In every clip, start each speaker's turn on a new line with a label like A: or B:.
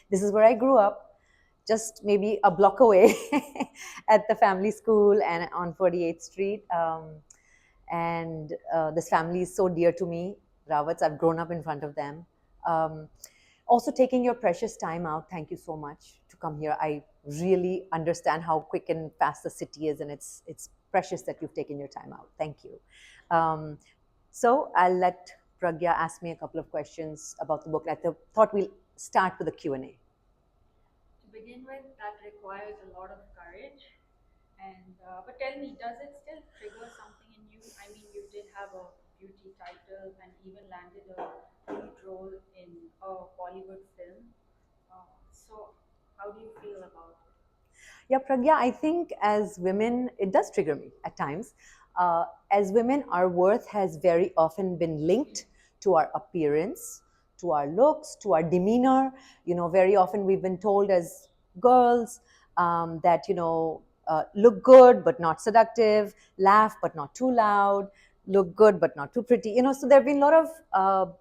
A: This is where I grew up, just maybe a block away at the family school and on 48th Street. And this family is so dear to me, Rawats. I've grown up in front of them. Um, Also, taking your precious time out. Thank you so much to come here. I really understand how quick and fast the city is, and it's precious that you've taken your time out. Thank you. So I'll let Pragya ask me a couple of questions about the book. Thought we'll start with a Q&A.
B: To begin with, that requires a lot of courage. And but tell me, does it still trigger something in you? I mean, you did have a beauty title and even landed a lead role in a Bollywood film. So, how do you feel about it?
A: Yeah, Pragya, I think as women, it does trigger me at times. As women, our worth has very often been linked to our appearance, to our looks, to our demeanor. Very often we've been told as girls that, look good but not seductive, laugh but not too loud, look good but not too pretty. So there have been a lot of,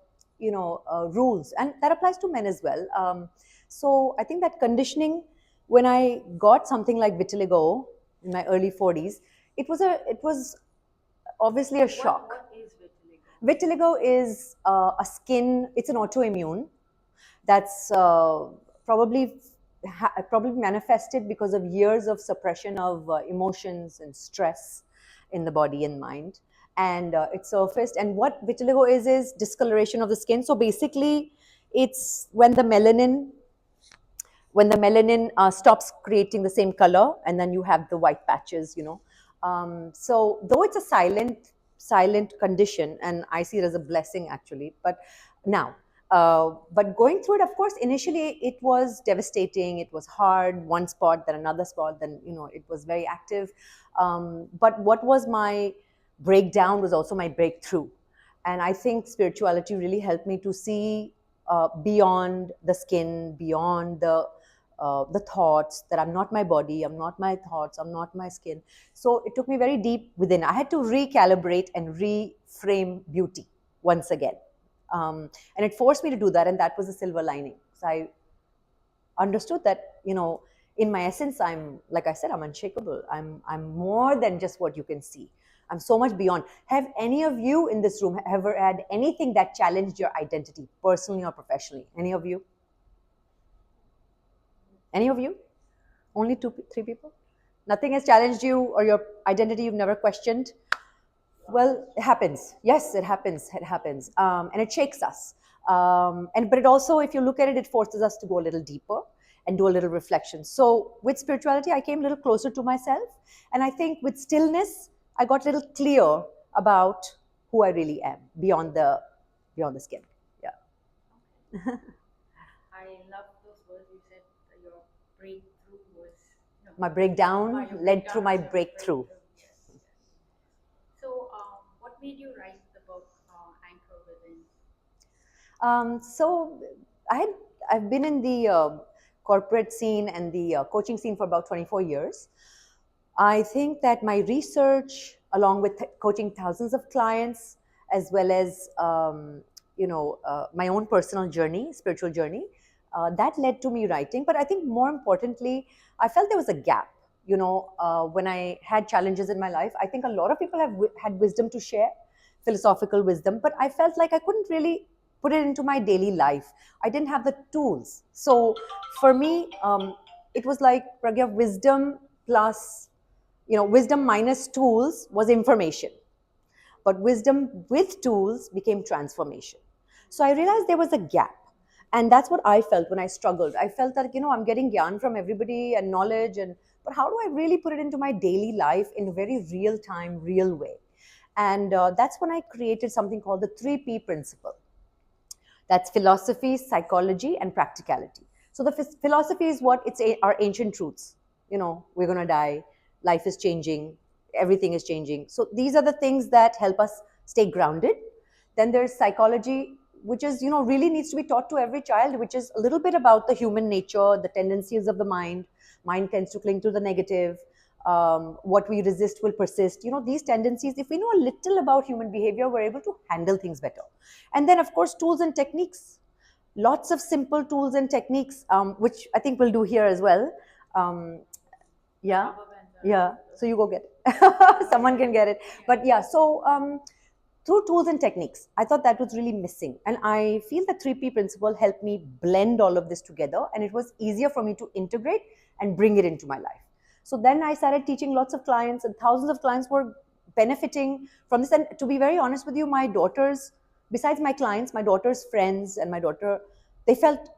A: rules, and that applies to men as well. So I think that conditioning, when I got something like vitiligo in my early 40s, it was obviously a shock.
B: What is vitiligo?
A: Vitiligo is a skin. It's an autoimmune that's probably manifested because of years of suppression of emotions and stress in the body and mind, and it surfaced. And what vitiligo is discoloration of the skin. So basically, it's when the melanin stops creating the same color, and then you have the white patches. So though it's a silent condition, and I see it as a blessing actually, but going through it, of course, initially it was devastating. It was hard. One spot, then another spot, then it was very active. But what was my breakdown was also my breakthrough, and I think spirituality really helped me to see beyond the skin, beyond the thoughts, that I'm not my body, I'm not my thoughts, I'm not my skin. So it took me very deep within. I had to recalibrate and reframe beauty once again. And it forced me to do that, and that was the silver lining. So I understood that, in my essence, like I said, I'm unshakable. I'm more than just what you can see. I'm so much beyond. Have any of you in this room ever had anything that challenged your identity, personally or professionally? Any of you? Any of you? Only two, three people? Nothing has challenged you or your identity you've never questioned? Well, it happens. Yes, it happens. It happens. And it shakes us. But it also, if you look at it, it forces us to go a little deeper and do a little reflection. So with spirituality, I came a little closer to myself. And I think with stillness, I got a little clear about who I really am beyond the skin. Yeah.
B: I love those words you said. Your breakthrough was no,
A: My breakdown
B: your
A: led through
B: breakdown
A: my
B: was your
A: breakthrough.
B: breakthrough. Yes, yes. So, what made you write the book Anchor Within?
A: So I had, I've been in the corporate scene and the coaching scene for about 24 years. I think that my research, along with coaching thousands of clients, as well as my own personal journey, spiritual journey, that led to me writing. But I think more importantly, I felt there was a gap. When I had challenges in my life, I think a lot of people have had wisdom to share, philosophical wisdom, but I felt like I couldn't really put it into my daily life. I didn't have the tools. So for me, it was like, Pragya, wisdom plus, wisdom minus tools was information, but wisdom with tools became transformation. So I realized there was a gap. And that's what I felt when I struggled. I felt that, I'm getting gyan from everybody and knowledge, but how do I really put it into my daily life in a very real time, real way? And that's when I created something called the 3P principle. That's philosophy, psychology, and practicality. So the philosophy is what? Our ancient truths. We're going to die, life is changing, everything is changing. So these are the things that help us stay grounded. Then there's psychology, which is, really needs to be taught to every child, which is a little bit about the human nature, the tendencies of the mind. Mind tends to cling to the negative. What we resist will persist. These tendencies, if we know a little about human behavior, we're able to handle things better. And then, of course, tools and techniques. lots of simple tools and techniques, which I think we'll do here as well. Um, yeah,
B: Rubber bands are
A: yeah.
B: available.
A: So you go get it. Someone can get it. But yeah, so through tools and techniques, I thought that was really missing. And I feel the 3P principle helped me blend all of this together, and it was easier for me to integrate and bring it into my life. So then I started teaching lots of clients, and thousands of clients were benefiting from this. And to be very honest with you, my daughters, besides my clients, my daughter's friends and my daughter, they felt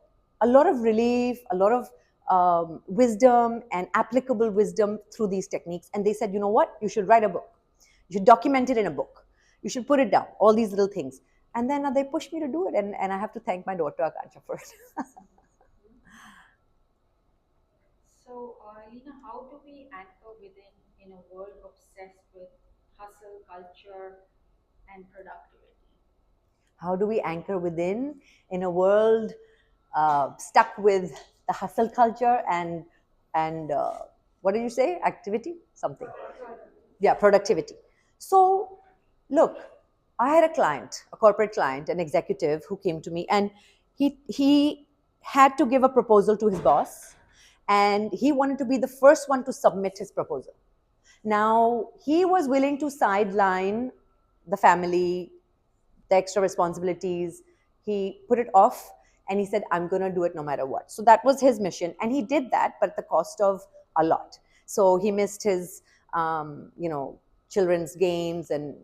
A: a lot of relief, a lot of wisdom and applicable wisdom through these techniques. And they said, you know what, you should write a book. You should document it in a book. You should put it down, all these little things. And then they pushed me to do it. And I have to thank my daughter, Akansha, for it.
B: So, Lena, how do we anchor within in a world obsessed with hustle culture and productivity?
A: How do we anchor within in a world stuck with the hustle culture and what did you say? Activity? Something. Yeah, productivity. So, look, I had a client, a corporate client, an executive who came to me, and he had to give a proposal to his boss, and he wanted to be the first one to submit his proposal. Now, he was willing to sideline the family, the extra responsibilities. He put it off and he said, I'm going to do it no matter what. So that was his mission. And he did that, but at the cost of a lot. So he missed his, children's games, and,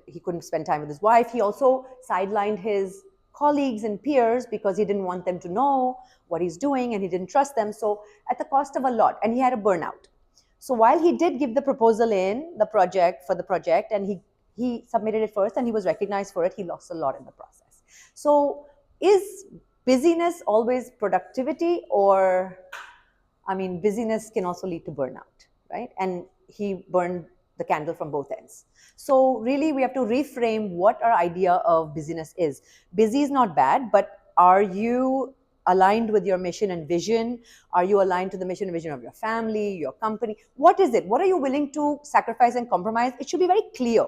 A: he couldn't spend time with his wife. He also sidelined his colleagues and peers because he didn't want them to know what he's doing and he didn't trust them. So at the cost of a lot. And he had a burnout. So while he did give the proposal in the project for the project, and he submitted it first and he was recognized for it, he lost a lot in the process. So is busyness always productivity? Or, I mean, busyness can also lead to burnout, right? And he burned the candle from both ends. So really we have to reframe what our idea of busyness is. Busy is not bad, but are you aligned with your mission and vision? Are you aligned to the mission and vision of your family, your company? What is it? What are you willing to sacrifice and compromise? It should be very clear.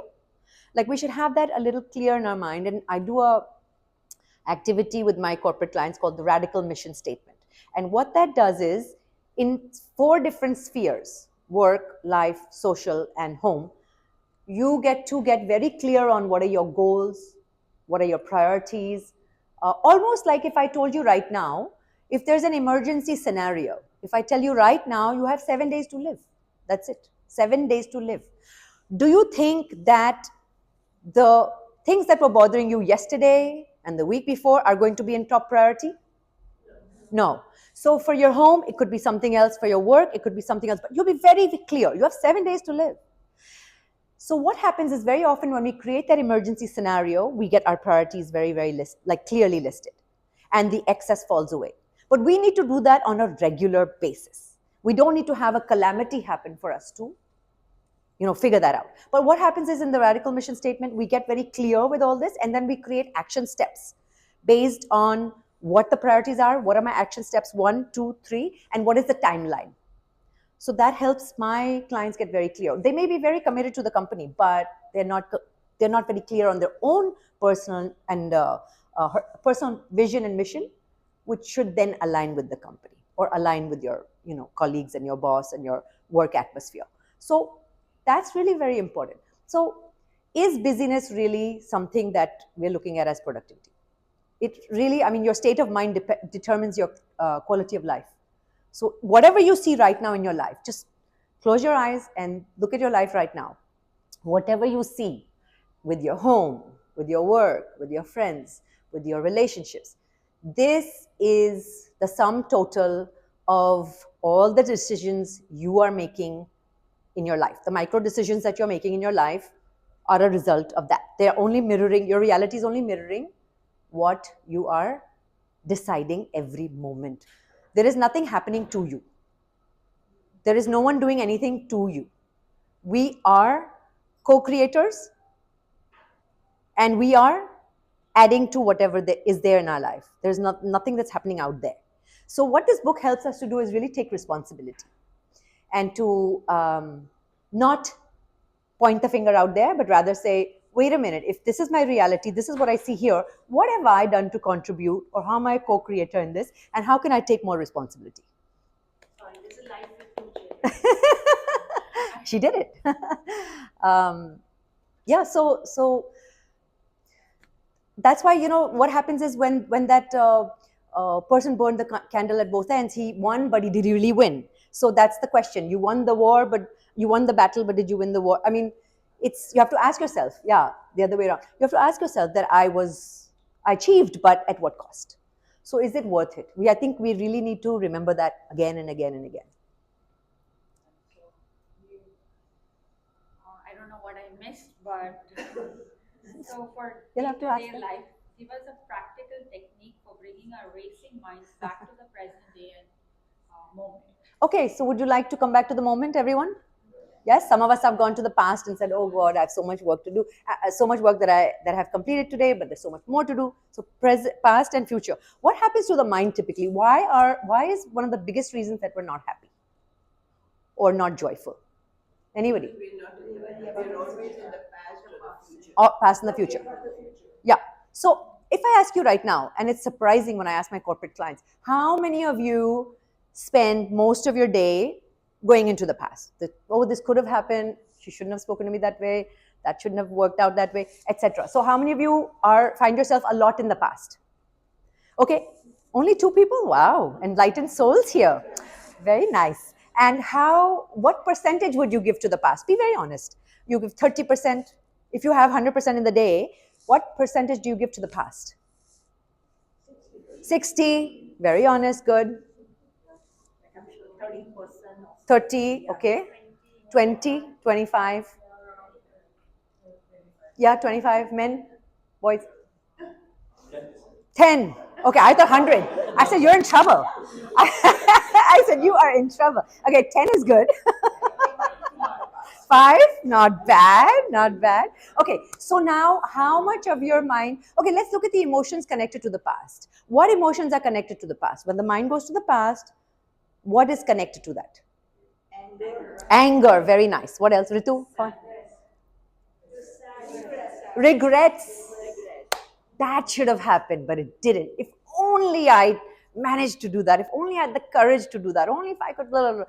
A: Like, we should have that a little clear in our mind. And I do a activity with my corporate clients called the radical mission statement. And what that does is, in 4 different spheres, work, life, social, and home, you get to get very clear on what are your goals, what are your priorities. Almost like if I told you right now, if there's an emergency scenario, if I tell you right now, you have 7 days to live. That's it. 7 days to live. Do you think that the things that were bothering you yesterday and the week before are going to be in top priority? No. So for your home, it could be something else. For your work, it could be something else. But you'll be very clear. You have 7 days to live. So what happens is, very often when we create that emergency scenario, we get our priorities very, very clearly listed, and the excess falls away. But we need to do that on a regular basis. We don't need to have a calamity happen for us to, figure that out. But what happens is, in the radical mission statement, we get very clear with all this, and then we create action steps based on what the priorities are, what are my action steps 1, 2, 3, and what is the timeline. So that helps my clients get very clear. They may be very committed to the company, but they're not very clear on their own personal and personal vision and mission, which should then align with the company or align with your colleagues and your boss and your work atmosphere. So that's really very important. So is busyness really something that we're looking at as productivity? It really, I mean, your state of mind determines your quality of life. So whatever you see right now in your life, just close your eyes and look at your life right now. Whatever you see with your home, with your work, with your friends, with your relationships, this is the sum total of all the decisions you are making in your life. The micro decisions that you're making in your life are a result of that. They're only mirroring, your reality is only mirroring what you are deciding every moment. There is nothing happening to you. There is no one doing anything to you. We are co-creators, and we are adding to whatever is there in our life. There's nothing that's happening out there. So what this book helps us to do is really take responsibility and to not point the finger out there, but rather say, wait a minute, if this is my reality, this is what I see here, what have I done to contribute, or how am I a co-creator in this, and how can I take more responsibility?
B: Sorry, this is life with two children.
A: She did it. Yeah, so that's why, what happens is when that person burned the candle at both ends, he won, but did he really win? So that's the question. You won the war, but you won the battle, but did you win the war? I mean, you have to ask yourself, yeah, the other way around. You have to ask yourself that I achieved, but at what cost? So is it worth it? I think we really need to remember that again and again and again.
B: I don't know what I missed, but so for
A: You'll have to ask
B: day-to-day
A: them.
B: life, give us a practical technique for bringing our racing minds back to the present day and moment.
A: Okay, so would you like to come back to the moment, everyone? Yes, some of us have gone to the past and said, "Oh God, I have so much work to do, so much work that I have completed today, but there's so much more to do." So, present, past, and future. What happens to the mind typically? Why is one of the biggest reasons that we're not happy or not joyful? Anybody? Or past and the future. Yeah. So, if I ask you right now, and it's surprising when I ask my corporate clients, how many of you spend most of your day going into the past? That, oh, this could have happened. She shouldn't have spoken to me that way. That shouldn't have worked out that way, etc. So, how many of you find yourself a lot in the past? Okay, only 2 people. Wow, enlightened souls here. Very nice. And what percentage would you give to the past? Be very honest. You give 30%. If you have 100% in the day, what percentage do you give to the past? 60. Very honest. Good. 30. Okay. 20. 25. Yeah, 25. Men, boys. 10. Okay, I thought 100. I said, you're in trouble. I said, you are in trouble. Okay, 10 is good. 5, not bad, not bad. Okay, so now how much of your mind, okay, let's look at the emotions connected to the past. What emotions are connected to the past? When the mind goes to the past, what is connected to that? Anger, very nice. What else, Ritu? Regrets. That should have happened, but it didn't. If only I managed to do that, if only I had the courage to do that, only if I could blah, blah, blah,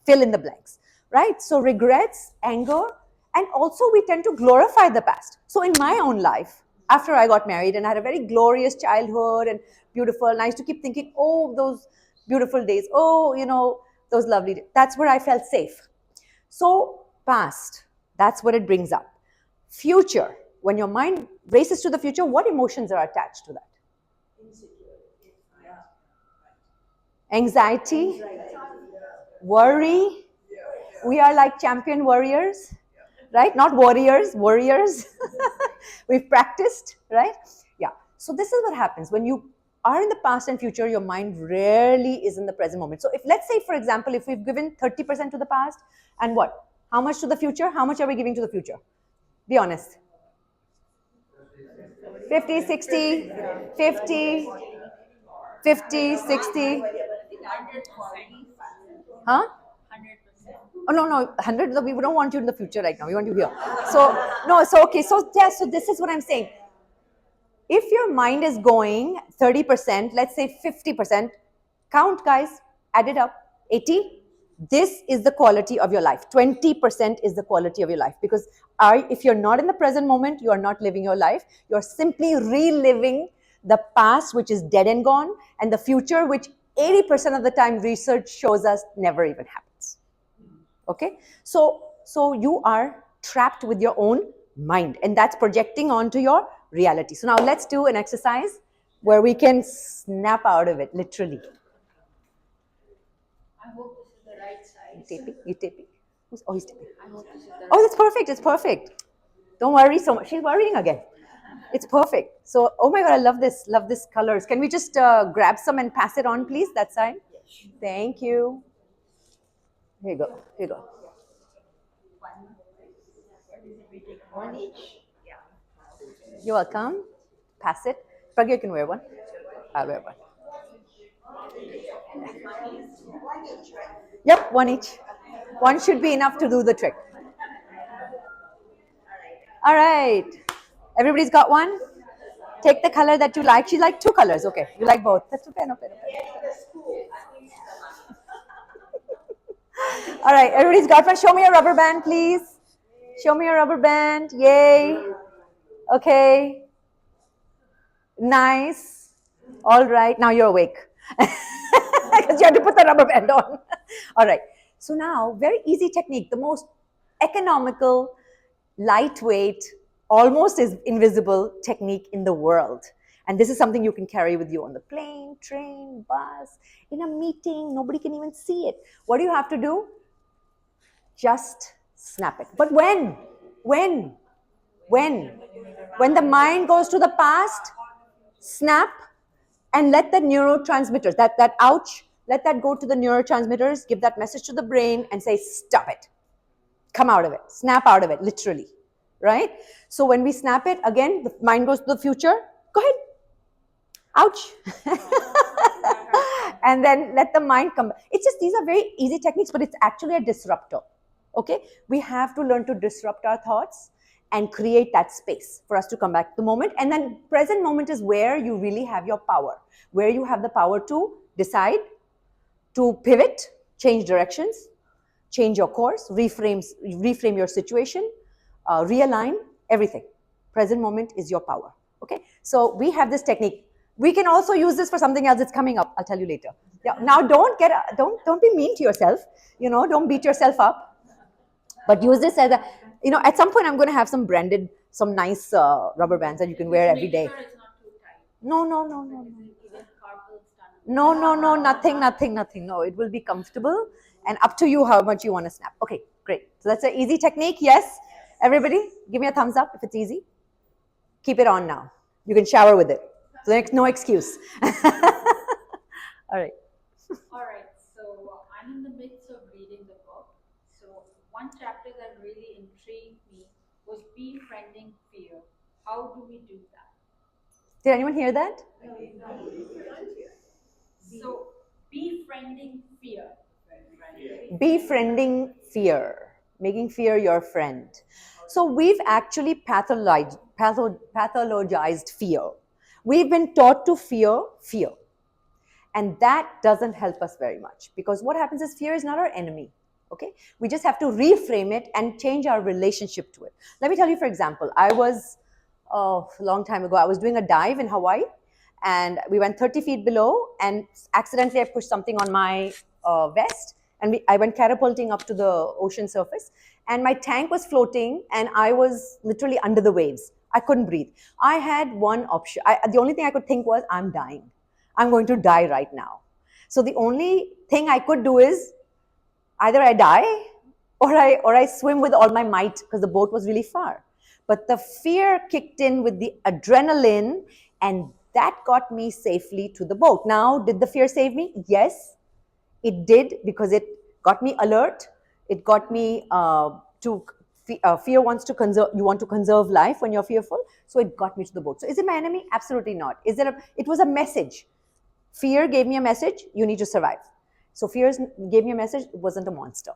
A: fill in the blanks, right? So regrets, anger, and also we tend to glorify the past. So in my own life, after I got married and I had a very glorious childhood and beautiful, and I used to keep thinking, oh, those beautiful days, oh, those lovely days. That's where I felt safe. So past, that's what it brings up. Future, when your mind races to the future, what emotions are attached to that? Anxiety, worry. We are like champion warriors, right? Not warriors, warriors. We've practiced, right? Yeah. So this is what happens when you are in the past and future, your mind rarely is in the present moment. So if, let's say, for example, if we've given 30% to the past and what? How much to the future? How much are we giving to the future? Be honest. 50, 60, 50, 50, 60. Huh?
B: 100%.
A: Oh, no, 100. No, we don't want you in the future right now. We want you here. So, no, so, okay. So, yeah, so this is what I'm saying. If your mind is going 30%, let's say 50%, count, guys, add it up. 80. This is the quality of your life. 20% is the quality of your life. Because if you're not in the present moment, you are not living your life. You're simply reliving the past, which is dead and gone, and the future, which 80% of the time research shows us never even happens. Okay? So you are trapped with your own mind, and that's projecting onto your reality. So now let's do an exercise where we can snap out of it, literally.
B: I hope this is the right size.
A: You taping. Oh, he's taping.
B: I hope this is the right
A: Oh, that's perfect. It's perfect. Don't worry so much. She's worrying again. It's perfect. So, oh my God, I love this. Love this colors. Can we just grab some and pass it on, please? That side. Thank you. Here you go. Here you go.
B: one each.
A: You're welcome. Pass it. Pragya, you can wear one. I'll wear one. Yep, one each. One should be enough to do the trick. All right. Everybody's got one? Take the color that you like. She liked two colors. Okay, you like both. That's okay. No, all right, everybody's got one. Show me a rubber band, please. Show me a rubber band. Yay. Okay. Nice. All right. Now you're awake. Because you have to put the rubber band on. All right. So now, very easy technique. The most economical, lightweight, almost is invisible technique in the world. And this is something you can carry with you on the plane, train, bus, in a meeting. Nobody can even see it. What do you have to do? Just snap it. But when? When the mind goes to the past, snap and let the neurotransmitters, that ouch, let that go to the neurotransmitters, give that message to the brain and say, stop it. Come out of it. Snap out of it, literally. Right? So when we snap it, again, the mind goes to the future. Go ahead. Ouch. And then let the mind come. It's just, these are very easy techniques, but it's actually a disruptor. Okay? We have to learn to disrupt our thoughts and create that space for us to come back to the moment. And then present moment is where you really have your power, where you have the power to decide, to pivot, change directions, change your course, reframe your situation, realign, everything. Present moment is your power. Okay? So we have this technique. We can also use this for something else. It's coming up. I'll tell you later. Yeah, now don't be mean to yourself. Don't beat yourself up. But use this as a, at some point I'm going to have some branded, some nice rubber bands that you can wear every day.
B: Make sure it's not too tight.
A: No. No, nothing. No, it will be comfortable and up to you how much you want to snap. Okay, great. So that's an easy technique. Yes. Everybody, give me a thumbs up if it's easy. Keep it on now. You can shower with it. So there's no excuse. All right.
B: All right, so I'm in the midst of reading the book. So one chapter that really intrigued me was befriending fear. How do we do that?
A: Did anyone hear that?
B: So befriending fear.
A: Befriending fear, making fear your friend. So we've actually pathologized fear. We've been taught to fear fear. And that doesn't help us very much, because what happens is fear is not our enemy. Okay? We just have to reframe it and change our relationship to it. Let me tell you, for example, a long time ago, I was doing a dive in Hawaii, and we went 30 feet below, and accidentally I pushed something on my vest, and I went catapulting up to the ocean surface, and my tank was floating, and I was literally under the waves. I couldn't breathe. I had one option. The only thing I could think was, I'm dying. I'm going to die right now. So the only thing I could do is either I die or I swim with all my might, because the boat was really far. But the fear kicked in with the adrenaline, and that got me safely to the boat. Now, did the fear save me? Yes, it did, because it got me alert. It got me fear wants to conserve. You want to conserve life when you're fearful. So it got me to the boat. So is it my enemy? Absolutely not. It was a message. Fear gave me a message, you need to survive. So fear gave me a message, it wasn't a monster.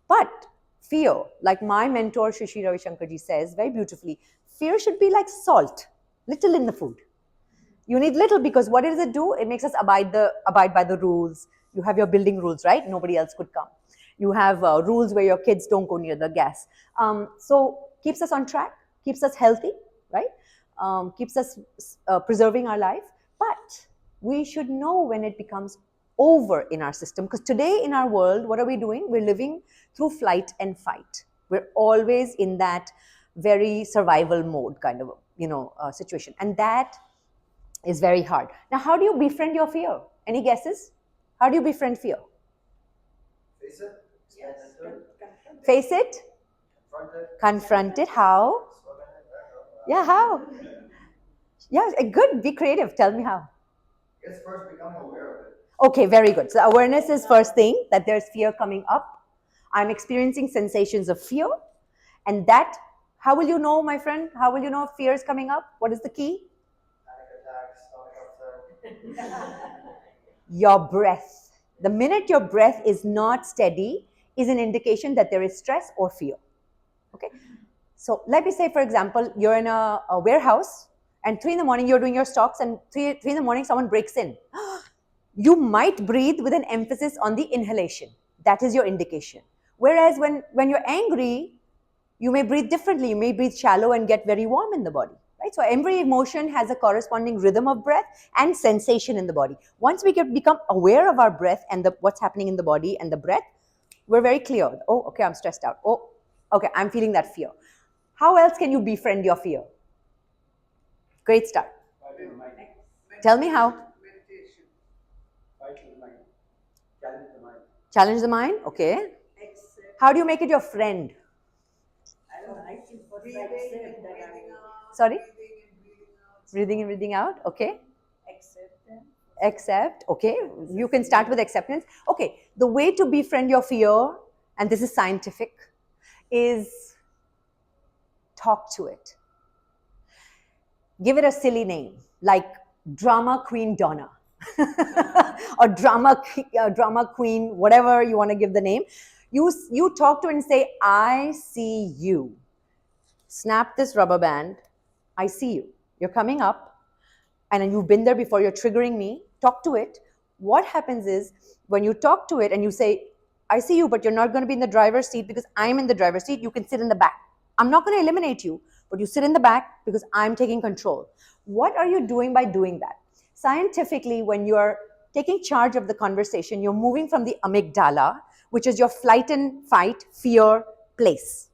A: But fear, like my mentor Shri Shri Ravi Shankar ji says very beautifully, fear should be like salt, little in the food. You need little, because what does it do? It makes us abide by the rules. You have your building rules, right? Nobody else could come. You have rules where your kids don't go near the gas. So keeps us on track, keeps us healthy, right? Keeps us preserving our life. But we should know when it becomes over in our system, because today in our world, what are we doing? We're living through flight and fight. We're always in that very survival mode kind of situation, and that is very hard. Now, how do you befriend your fear? Any guesses? How do you befriend fear?
C: Face it. Yes.
A: Face it. Confront it. How? Yeah, how? Yeah, good. Be creative. Tell me how.
C: It's first becoming aware of it.
A: Okay, very good. So awareness is first thing, that there's fear coming up. I'm experiencing sensations of fear. And that, how will you know, my friend? How will you know if fear is coming up? What is the key?
C: Panic attacks, stomach upset.
A: Your breath. The minute your breath is not steady is an indication that there is stress or fear. Okay? So let me say, for example, you're in a warehouse and 3 in the morning you're doing your stocks, and 3 in the morning someone breaks in. You might breathe with an emphasis on the inhalation. That is your indication. Whereas when you're angry, you may breathe differently. You may breathe shallow and get very warm in the body. Right? So every emotion has a corresponding rhythm of breath and sensation in the body. Once we become aware of our breath and what's happening in the body and the breath, we're very clear. Oh, okay, I'm stressed out. Oh, okay, I'm feeling that fear. How else can you befriend your fear? Great start. Tell me how.
C: Meditation. Fight with the mind. Challenge the mind.
A: Challenge the mind. Okay. How do you make it your friend?
D: I don't know, I think what I said that I
A: Sorry? Breathing in, breathing out. Okay.
D: accept them.
A: Accept. Okay. You can start with acceptance. Okay. The way to befriend your fear, and this is scientific, is talk to it. Give it a silly name like Drama Queen Donna or drama queen, whatever you want to give the name. You talk to it and say, I see you. Snap this rubber band. I see you. You're coming up and you've been there before. You're triggering me. Talk to it. What happens is when you talk to it and you say, I see you, but you're not going to be in the driver's seat because I'm in the driver's seat. You can sit in the back. I'm not going to eliminate you, but you sit in the back because I'm taking control. What are you doing by doing that? Scientifically, when you're taking charge of the conversation, you're moving from the amygdala, which is your flight and fight, fear place.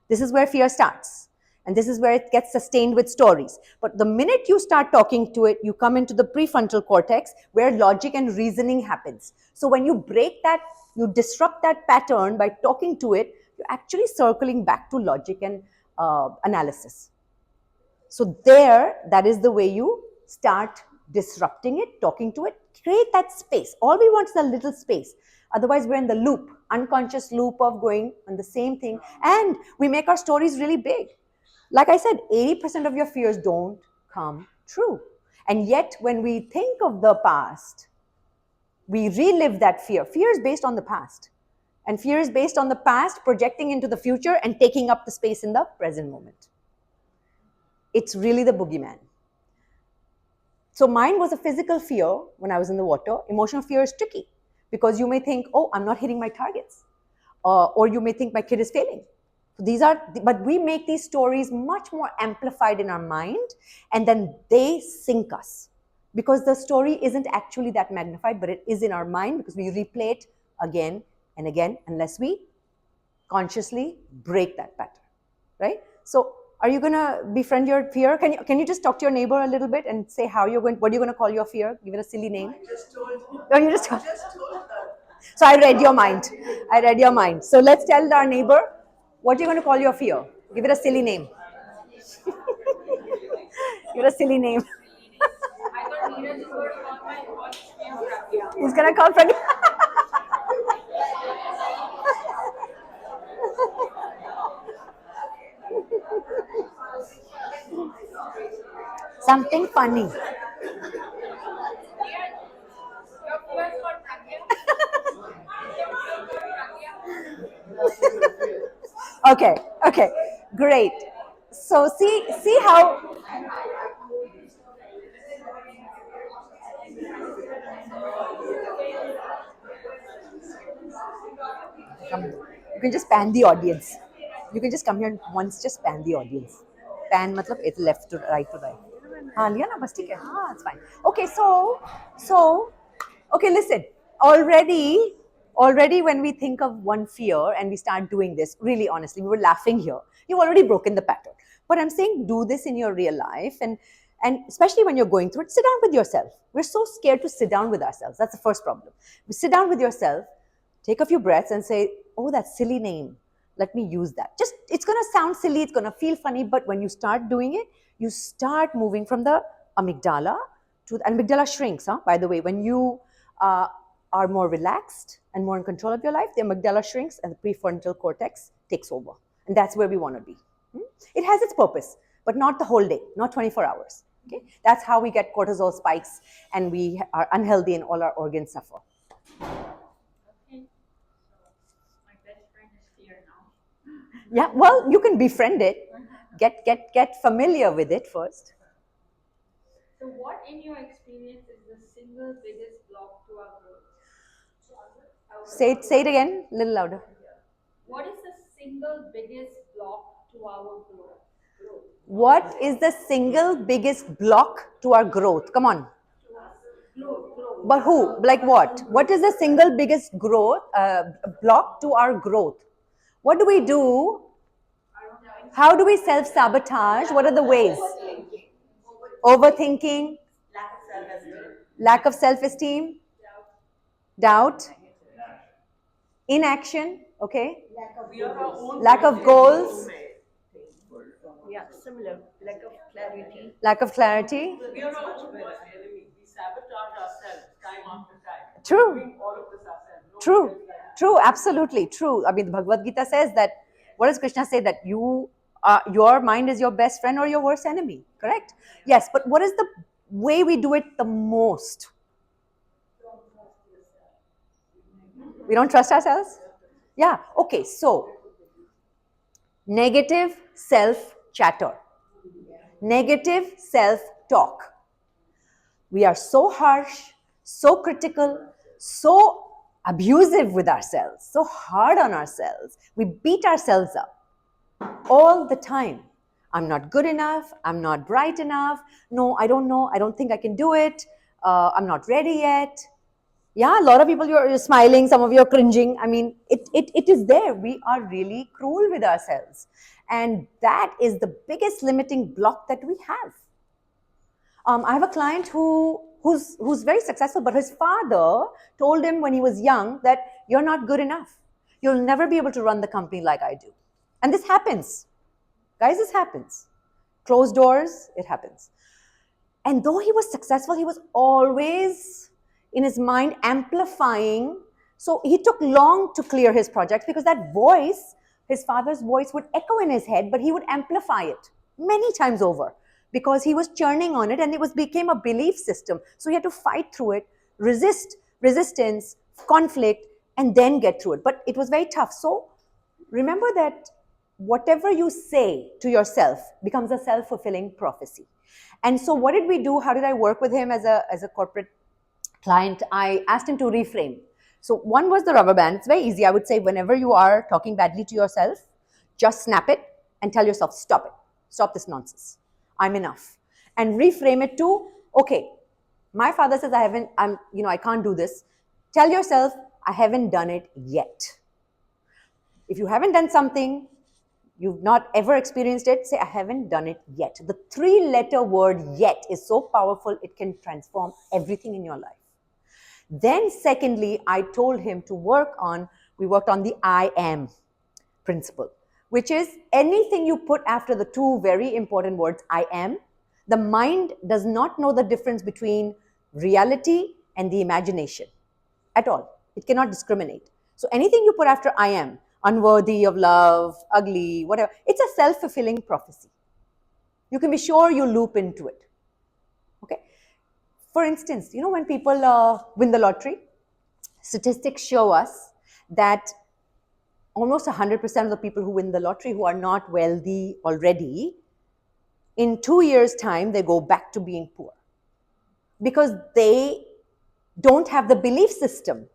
A: This is where fear starts. And this is where it gets sustained with stories. But the minute you start talking to it, you come into the prefrontal cortex where logic and reasoning happens. So when you break that, you disrupt that pattern by talking to it, you're actually circling back to logic and analysis. So that is the way you start disrupting it, talking to it, create that space. All we want is a little space. Otherwise, we're in the loop, unconscious loop of going on the same thing. And we make our stories really big. Like I said, 80% of your fears don't come true. And yet, when we think of the past, we relive that fear. Fear is based on the past. And fear is based on the past projecting into the future and taking up the space in the present moment. It's really the boogeyman. So mine was a physical fear when I was in the water. Emotional fear is tricky because you may think, oh, I'm not hitting my targets. Or you may think my kid is failing. So but we make these stories much more amplified in our mind, and then they sink us because the story isn't actually that magnified, but it is in our mind because we replay it again and again unless we consciously break that pattern, right? So are you going to befriend your fear? Can you just talk to your neighbor a little bit and say what are you going to call your fear? Give it a silly name.
D: I just told her.
A: Oh, you just
D: I just told her.
A: So I read your mind. I read your mind. So let's tell our neighbor what you're going to call your fear. Give it a silly name. Give it a silly name.
B: I thought Neeraj is going to call my on-screen Pragya.
A: He's going to call Pragya. Something funny.
B: Neeraj, your fear is called Pragya. Your fear is called Pragya.
A: Okay, great. So see how you can just pan the audience. You can just come here and once just pan the audience. Pan matlab it's left to right to right. हाँ लिया ना बस ठीक है हाँ it's fine. Okay, so okay, listen. Already when we think of one fear and we start doing this, really honestly, we were laughing here. You've already broken the pattern. But I'm saying do this in your real life and especially when you're going through it, sit down with yourself. We're so scared to sit down with ourselves. That's the first problem. You sit down with yourself, take a few breaths and say, oh, that silly name. Let me use that. Just, it's going to sound silly, it's going to feel funny, but when you start doing it, you start moving from the amygdala to the amygdala shrinks, by the way. When you are more relaxed and more in control of your life, the amygdala shrinks and the prefrontal cortex takes over. And that's where we want to be. It has its purpose, but not the whole day, not 24 hours. Okay? That's how we get cortisol spikes and we are unhealthy and all our organs suffer.
B: Okay. So my best friend is fear now.
A: Yeah, well, you can befriend it. Get familiar with it first.
B: So, what in your experience is the single biggest block to our growth?
A: Say it again, a little louder.
B: What is the single biggest block to our growth?
A: What is the single biggest block to our growth? Come on. But who? Like what? What is the single biggest growth block to our growth? What do we do? How do we self-sabotage? What are the ways? Overthinking, lack of self-esteem, doubt, inaction, okay? Lack of goals,
D: Yeah, similar. Lack of clarity.
A: lack of clarity.
C: We are also our enemy. We sabotage ourselves time after time.
A: True.
C: Doing all of this ourselves. No
A: True,
C: one else can.
A: true, absolutely true. I mean, the Bhagavad Gita says that, what does Krishna say? That your mind is your best friend or your worst enemy, correct? Yes, but what is the way we do it the most? We don't trust ourselves? Yeah, okay, so negative self chatter, negative self talk. We are so harsh, so critical, so abusive with ourselves, so hard on ourselves. We beat ourselves up all the time. I'm not good enough. I'm not bright enough. No, I don't know. I don't think I can do it. I'm not ready yet. Yeah, a lot of people, you're smiling, some of you are cringing. I mean, it is there. We are really cruel with ourselves. And that is the biggest limiting block that we have. I have a client who's very successful, but his father told him when he was young that you're not good enough. You'll never be able to run the company like I do. And this happens. Guys, this happens. Closed doors, it happens. And though he was successful, he was always in his mind amplifying. So he took long to clear his projects because that voice, his father's voice, would echo in his head, but he would amplify it many times over because he was churning on it, and it became a belief system. So he had to fight through it, resistance, conflict, and then get through it. But it was very tough. So remember that whatever you say to yourself becomes a self-fulfilling prophecy. And so what did we do? How did I work with him as a corporate client? I asked him to reframe. So one was the rubber band. It's very easy. I would say whenever you are talking badly to yourself, just snap it and tell yourself, stop it. Stop this nonsense. I'm enough. And reframe it to, okay, my father says I can't do this. Tell yourself, I haven't done it yet. If you haven't done something, you've not ever experienced it, say, I haven't done it yet. The 3-letter word yet is so powerful, it can transform everything in your life. Then secondly, I told him to we worked on the I am principle, which is anything you put after the 2 very important words, I am, the mind does not know the difference between reality and the imagination at all. It cannot discriminate. So anything you put after I am, unworthy of love, ugly, whatever, it's a self-fulfilling prophecy. You can be sure you loop into it. Okay. For instance, when people win the lottery, statistics show us that almost 100% of the people who win the lottery who are not wealthy already, in 2 years' time, they go back to being poor because they don't have the belief system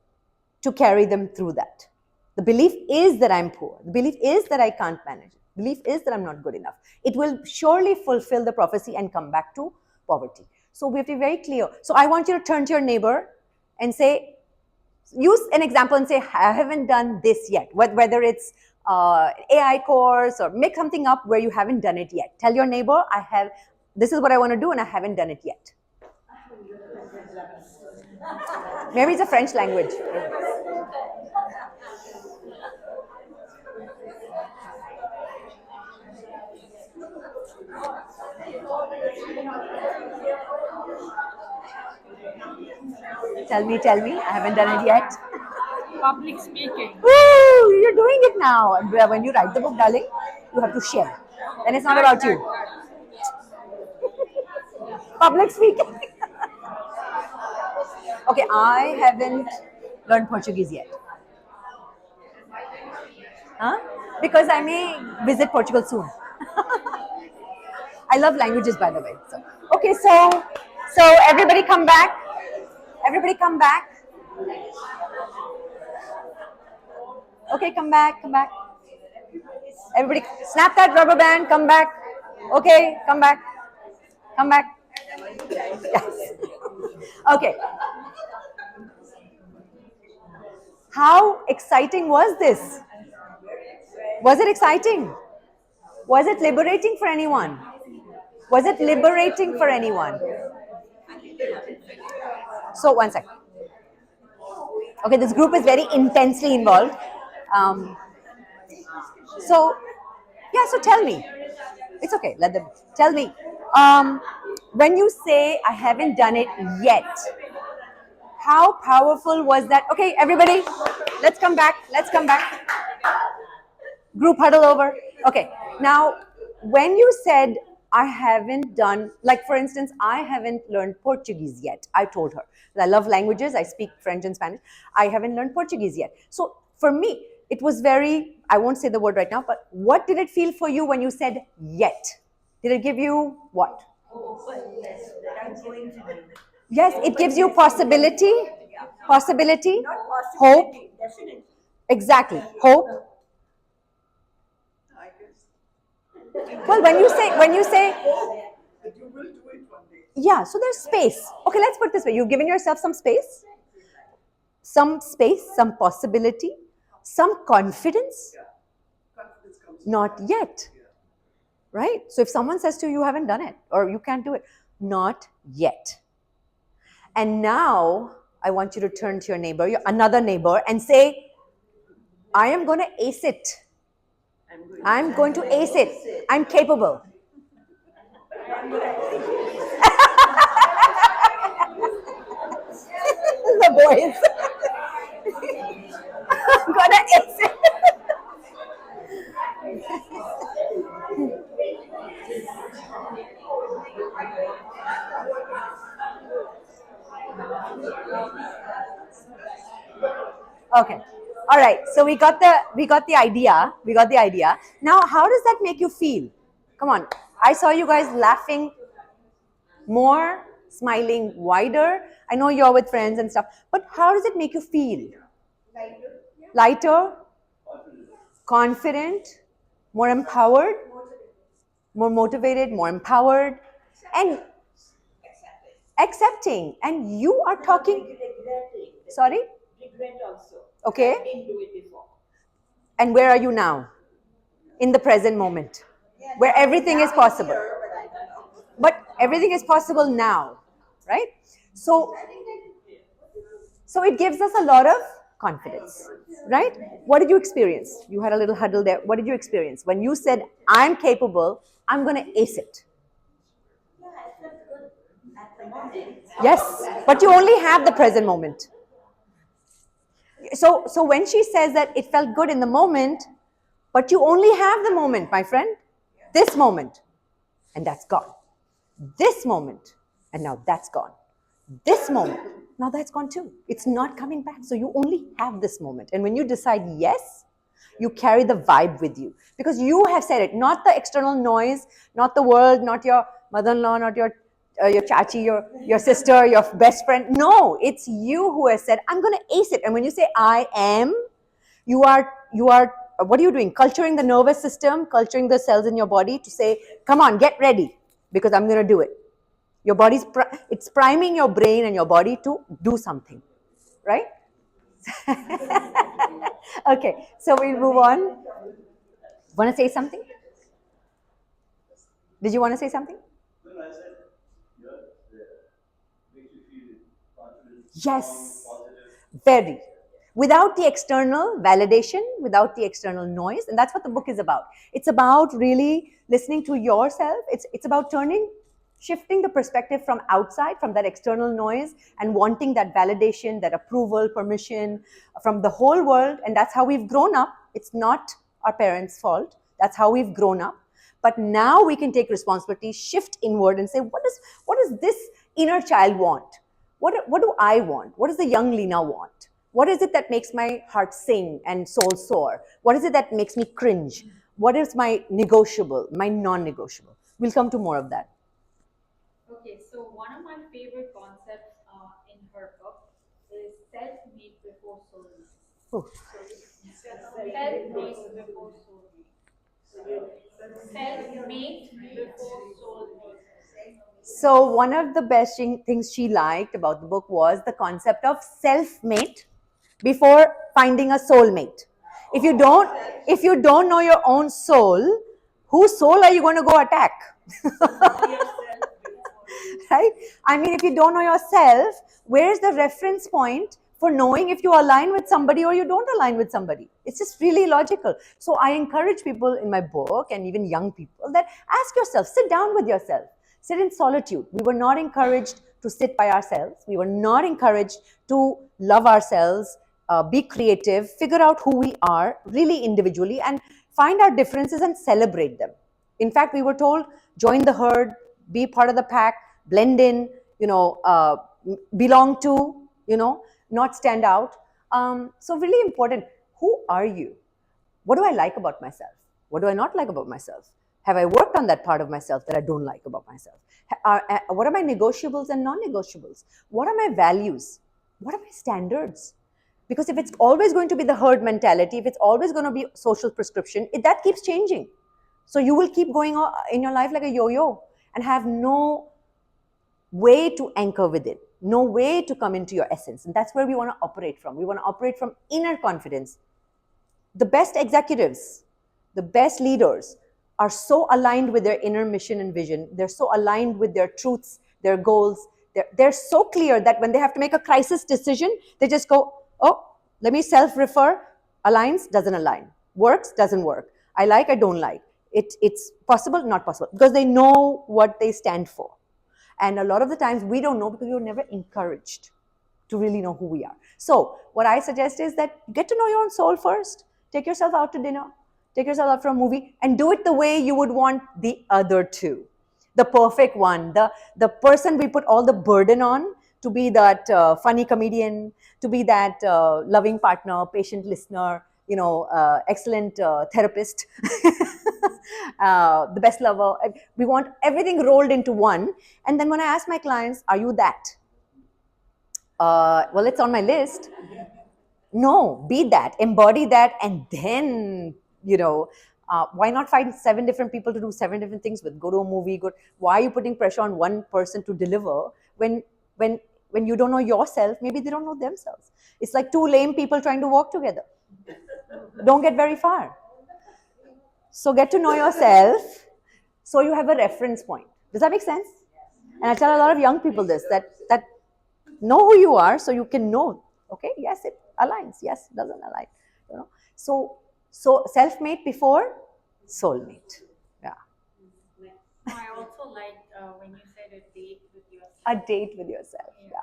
A: to carry them through that. The belief is that I'm poor. The belief is that I can't manage it. The belief is that I'm not good enough. It will surely fulfill the prophecy and come back to poverty. So we have to be very clear. So I want you to turn to your neighbor and say, use an example and say, I haven't done this yet. Whether it's AI course or make something up where you haven't done it yet. Tell your neighbor, this is what I want to do and I haven't done it yet. Maybe it's a French language. Tell me, I haven't done it yet.
B: Public speaking.
A: Woo, you're doing it now. And when you write the book, darling, you have to share. And it's not about you. Public speaking. Okay, I haven't learned Portuguese yet. Huh? because I may visit Portugal soon. I love languages, by the way. So, okay, so everybody come back. Everybody come back. Okay, come back, come back. Everybody, snap that rubber band. Come back. Okay, come back. Come back. Yes. Okay. How exciting was this? Was it exciting? Was it liberating for anyone? Was it liberating for anyone? So, one second. Okay, this group is very intensely involved. Um, so, yeah, so tell me. It's okay, let them tell me. When you say, I haven't done it yet, how powerful was that? Okay, everybody, let's come back. Let's come back. Group huddle over. Okay, now when you said, I haven't done, like for instance, I haven't learned Portuguese yet. I told her, I love languages, I speak French and Spanish. I haven't learned Portuguese yet. So for me, it was very, I won't say the word right now, but what did it feel for you when you said yet? Did it give you what? Yes, it gives you possibility, possibility, hope.
D: Definitely.
A: Exactly, hope. Well, when you say,
C: That you will do it one day.
A: yeah, so there's space. Okay, let's put it this way. You've given yourself some space, some possibility, some confidence.
C: Confidence comes.
A: Not yet. Right? So if someone says to you, you haven't done it or you can't do it, not yet. And now I want you to turn to your neighbor, another neighbor, and say, I am going to ace it. I'm going to ace it. I'm capable. The boys. I'm going to ace it. Okay. All right. So we got the idea. We got the idea. Now, how does that make you feel? Come on. I saw you guys laughing more, smiling wider. I know you're with friends and stuff, but how does it make you feel? Lighter, confident, more empowered, more motivated, more empowered, and accepting. And you are talking. Sorry?
D: Regret also.
A: Okay.
D: I didn't do it before.
A: And where are you now? In the present moment, where everything is possible. But everything is possible now, right? So it gives us a lot of confidence, right? What did you experience? You had a little huddle there. What did you experience? When you said, I'm capable, I'm going to ace it.
D: Yeah, I felt good at the moment.
A: Yes, but you only have the present moment. So when she says that it felt good in the moment, but you only have the moment, my friend, this moment, and that's gone. This moment, and now that's gone. This moment, now that's gone too. It's not coming back. So you only have this moment. And when you decide yes, you carry the vibe with you because you have said it, not the external noise, not the world, not your mother-in-law, not your chachi, your sister, your best friend. No, it's you who has said, I'm going to ace it. And when you say I am, you are, what are you doing? Culturing the nervous system, culturing the cells in your body to say, come on, get ready because I'm going to do it. Your body's, it's priming your brain and your body to do something, right? Okay, so we'll move on. Want to say something? Did you want to say something?
C: No, I said, makes you feel confident.
A: Yes,
C: Positive.
A: very. Without the external validation, without the external noise, and that's what the book is about. It's about really listening to yourself. It's about shifting the perspective from outside, from that external noise, and wanting that validation, that approval, permission from the whole world. And that's how we've grown up. It's not our parents' fault. That's how we've grown up. But now we can take responsibility, shift inward, and say, what does this inner child want? What do I want? What does the young Lina want? What is it that makes my heart sing and soul soar? What is it that makes me cringe? What is my negotiable, my non-negotiable? We'll come to more of that.
B: Okay, so one of my favorite concepts in her book is self-made before soulmate.
A: Oh.
B: Self-made before soulmate. Self-made before soulmate.
A: So one of the best things she liked about the book was the concept of self-made before finding a soulmate. If you don't know your own soul, whose soul are you going to go attack? Right? I mean, if you don't know yourself, where's the reference point for knowing if you align with somebody or you don't align with somebody? It's just really logical. So I encourage people in my book, and even young people, that ask yourself, sit down with yourself, sit in solitude. We were not encouraged to sit by ourselves. We were not encouraged to love ourselves, be creative, figure out who we are really individually, and find our differences and celebrate them. In fact, we were told, join the herd, be part of the pack, blend in, belong to, not stand out. So really important. Who are you? What do I like about myself? What do I not like about myself? Have I worked on that part of myself that I don't like about myself? What are my negotiables and non-negotiables? What are my values? What are my standards? Because if it's always going to be the herd mentality, if it's always going to be social prescription, that keeps changing. So you will keep going in your life like a yo-yo and have no way to anchor with it, no way to come into your essence. And that's where we want to operate from. We want to operate from inner confidence. The best executives, the best leaders are so aligned with their inner mission and vision. They're so aligned with their truths, their goals. They're so clear that when they have to make a crisis decision, they just go, oh, let me self-refer. Aligns, doesn't align. Works, doesn't work. I like, I don't like. It's possible, not possible. Because they know what they stand for. And a lot of the times we don't know because we were never encouraged to really know who we are. So what I suggest is that get to know your own soul first. Take yourself out to dinner. Take yourself out for a movie and do it the way you would want the other two. The perfect one, the person we put all the burden on to be that funny comedian, to be that loving partner, patient listener, excellent therapist, the best lover. We want everything rolled into one. And then when I ask my clients, are you that? Well, it's on my list. No, be that, embody that, and then, why not find 7 different people to do 7 different things with? Go to a movie, why are you putting pressure on one person to deliver when you don't know yourself? Maybe they don't know themselves. It's like 2 lame people trying to walk together. Don't get very far. So get to know yourself so you have a reference point. Does that make sense? And I tell a lot of young people this, that know who you are so you can know, okay, yes, it aligns, yes, it doesn't align. So self-made before soulmate. Yeah.
B: I also liked when you said a date with yourself.
A: A date with yourself. Yeah.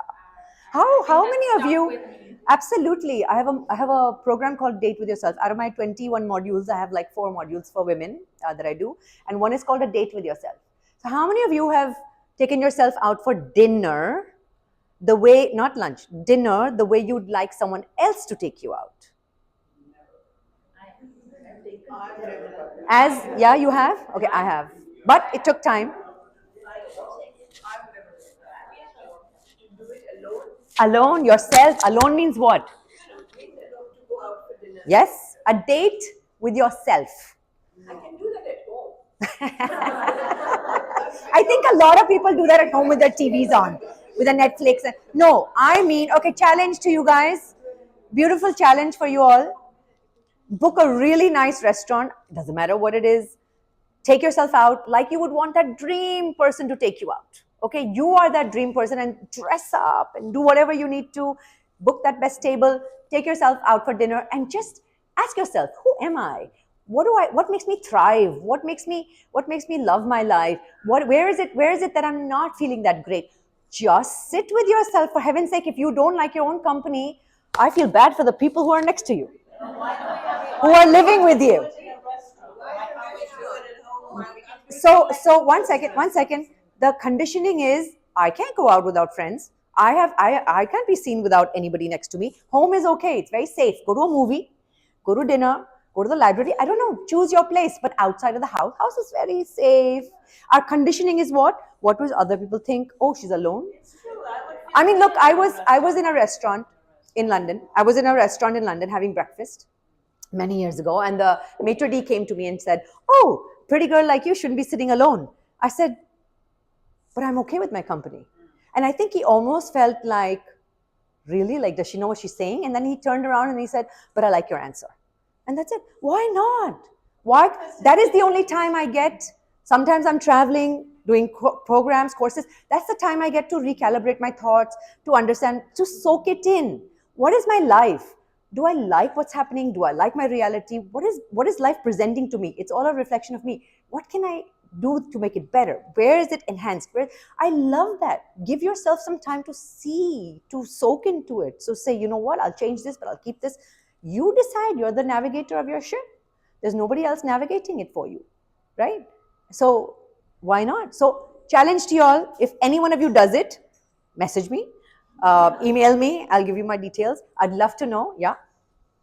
B: I
A: How
B: think
A: many
B: that
A: of you?
B: stuck with me.
A: Absolutely. I have a program called Date with Yourself. Out of my 21 modules, I have like 4 modules for women that I do, and one is called a Date with Yourself. So how many of you have taken yourself out for dinner the way, not lunch, dinner the way you'd like someone else to take you out? Yeah, you have? Okay, I have. But it took time. Alone, yourself. Alone means what? Yes, a date with yourself.
D: I can do that at home.
A: I think a lot of people do that at home with their TVs on, with a Netflix. No, I mean, okay, challenge to you guys. Beautiful challenge for you all. Book a really nice restaurant. Doesn't matter what it is. Take yourself out like you would want that dream person to take you out. Okay, you are that dream person, and dress up and do whatever you need to. Book that best table. Take yourself out for dinner and just ask yourself, who am I? What makes me thrive? What makes me love my life? Where is it that I'm not feeling that great? Just sit with yourself, for heaven's sake. If you don't like your own company, I feel bad for the people who are next to you, who are living with you. So one second. The conditioning is, I can't go out without friends. I can't be seen without anybody next to me. Home is okay. It's very safe. Go to a movie, go to dinner, go to the library. I don't know, choose your place. But outside of the house is very safe. Our conditioning is what? What will other people think? Oh, she's alone. I mean, look, I was in a restaurant in London. I was in a restaurant in London having breakfast many years ago, and the maitre d' came to me and said, "Oh, pretty girl like you shouldn't be sitting alone." I said, "But I'm okay with my company." And I think he almost felt like, really? Like, does she know what she's saying? And then he turned around and he said, "But I like your answer." And that's it. Why not? Why? That is the only time I get. Sometimes I'm traveling, doing programs, courses. That's the time I get to recalibrate my thoughts, to understand, to soak it in. What is my life? Do I like what's happening? Do I like my reality? What is life presenting to me? It's all a reflection of me. What can I do to make it better? Where is it enhanced? I love that. Give yourself some time to see, to soak into it. So say, you know what, I'll change this, but I'll keep this. You decide. You're the navigator of your ship. There's nobody else navigating it for you, right? So why not? So challenge to you all. If any one of you does it, message me, email me. I'll give you my details. I'd love to know. Yeah.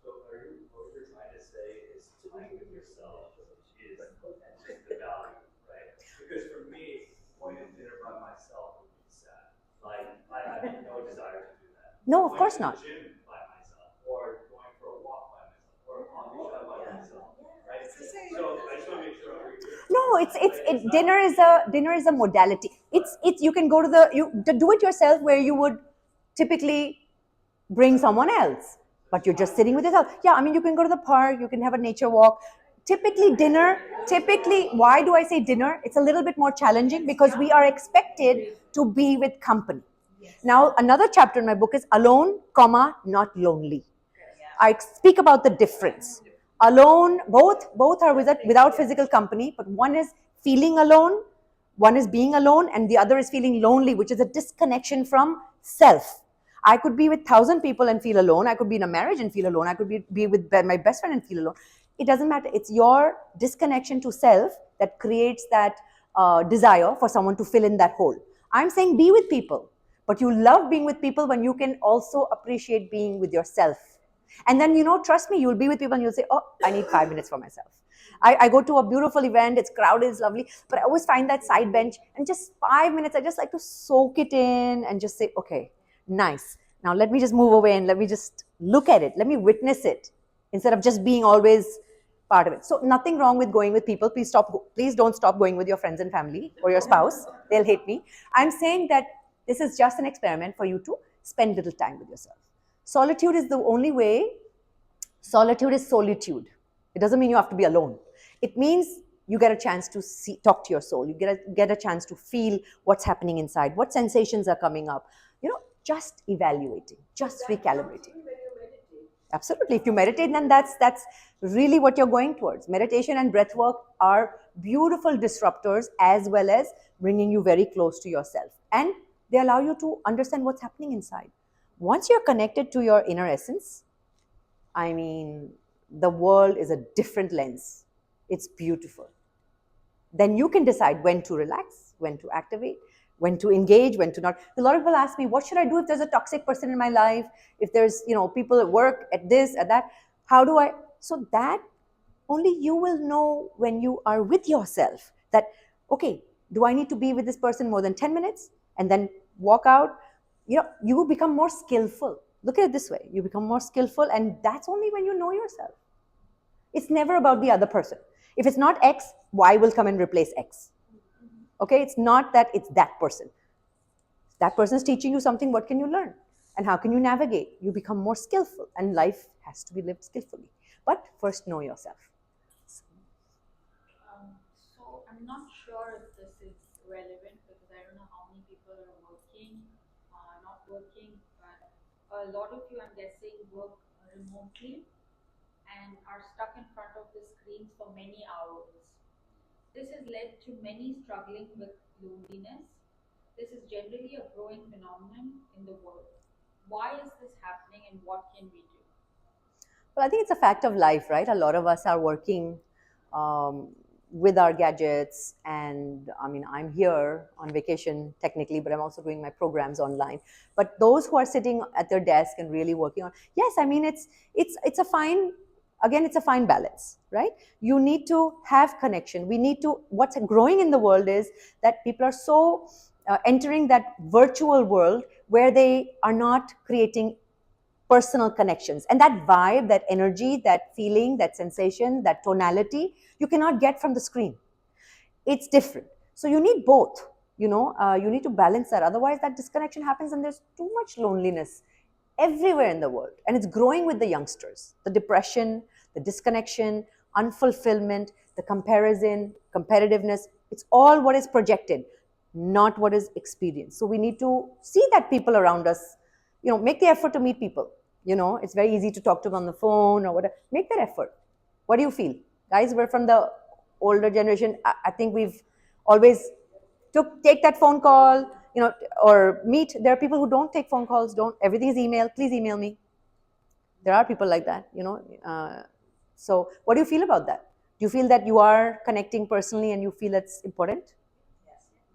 E: So what you're trying to say is time with yourself is the value, right? Because for me, going to dinner by myself would be sad. Like, I have no desire to do that.
A: No, of course not.
E: Going to the gym by myself, or going for a walk by myself, or on the shop by myself, right? So I just want to make sure I'm
A: No, dinner is a modality. It's you can go to do it yourself where you would typically bring someone else, but you're just sitting with yourself. Yeah, I mean, you can go to the park, you can have a nature walk. Typically, why do I say dinner? It's a little bit more challenging because we are expected to be with company. Now, another chapter in my book is alone, comma, not lonely. I speak about the difference. Alone, both are without physical company, but one is feeling alone, one is being alone, and the other is feeling lonely, which is a disconnection from self. I could be with 1,000 people and feel alone. I could be in a marriage and feel alone. I could be with my best friend and feel alone. It doesn't matter. It's your disconnection to self that creates that desire for someone to fill in that hole. I'm saying be with people, but you love being with people when you can also appreciate being with yourself. And then, trust me, you'll be with people and you'll say, "Oh, I need 5 minutes for myself." I go to a beautiful event, it's crowded, it's lovely, but I always find that side bench and just 5 minutes, I just like to soak it in and just say, okay, nice. Now let me just move away and let me just look at it. Let me witness it instead of just being always part of it. So nothing wrong with going with people. Please don't stop going with your friends and family or your spouse. They'll hate me. I'm saying that this is just an experiment for you to spend little time with yourself. Solitude is the only way. Solitude is solitude. It doesn't mean you have to be alone. It means you get a chance to talk to your soul. You get a chance to feel what's happening inside, what sensations are coming up. Just evaluating, just recalibrating. Absolutely. If you meditate, then that's really what you're going towards. Meditation and breath work are beautiful disruptors as well as bringing you very close to yourself. And they allow you to understand what's happening inside. Once you're connected to your inner essence, I mean, the world is a different lens. It's beautiful. Then you can decide when to relax, when to activate, when to engage, when to not. A lot of people ask me, what should I do if there's a toxic person in my life? If there's, people at work, at this, at that, how do I? So that only you will know when you are with yourself that, okay, do I need to be with this person more than 10 minutes and then walk out? You will become more skillful. Look at it this way. You become more skillful, and that's only when you know yourself. It's never about the other person. If it's not X, Y will come and replace X. Okay, it's not that it's that person. That person is teaching you something. What can you learn? And how can you navigate? You become more skillful, and life has to be lived skillfully. But first, know yourself.
B: So I'm not sure if this is relevant because I don't know how many people are working, not working, but a lot of you, I'm guessing, work remotely and are stuck in front of the screens for many hours. This has led to many struggling with loneliness. This is generally a growing phenomenon in the world. Why is this happening and what can we do?
A: Well, I think it's a fact of life, right? A lot of us are working with our gadgets. And I mean, I'm here on vacation technically, but I'm also doing my programs online. But those who are sitting at their desk and really working on, yes, I mean, it's a fine, again, it's a fine balance, right? You need to have connection. We need to, what's growing in the world is that people are so entering that virtual world where they are not creating personal connections. And that vibe, that energy, that feeling, that sensation, that tonality, you cannot get from the screen. It's different. So you need both, you need to balance that. Otherwise, that disconnection happens and there's too much loneliness everywhere in the world. And it's growing with the youngsters. The depression, the disconnection, unfulfillment, the comparison, competitiveness, it's all what is projected, not what is experienced. So we need to see that people around us, make the effort to meet people. It's very easy to talk to them on the phone or whatever. Make that effort. What do you feel? Guys, we're from the older generation. I think we've always take that phone call, or meet. There are people who don't take phone calls, everything is email. Please email me. There are people like that, so what do you feel about that? Do you feel that you are connecting personally and you feel that's important?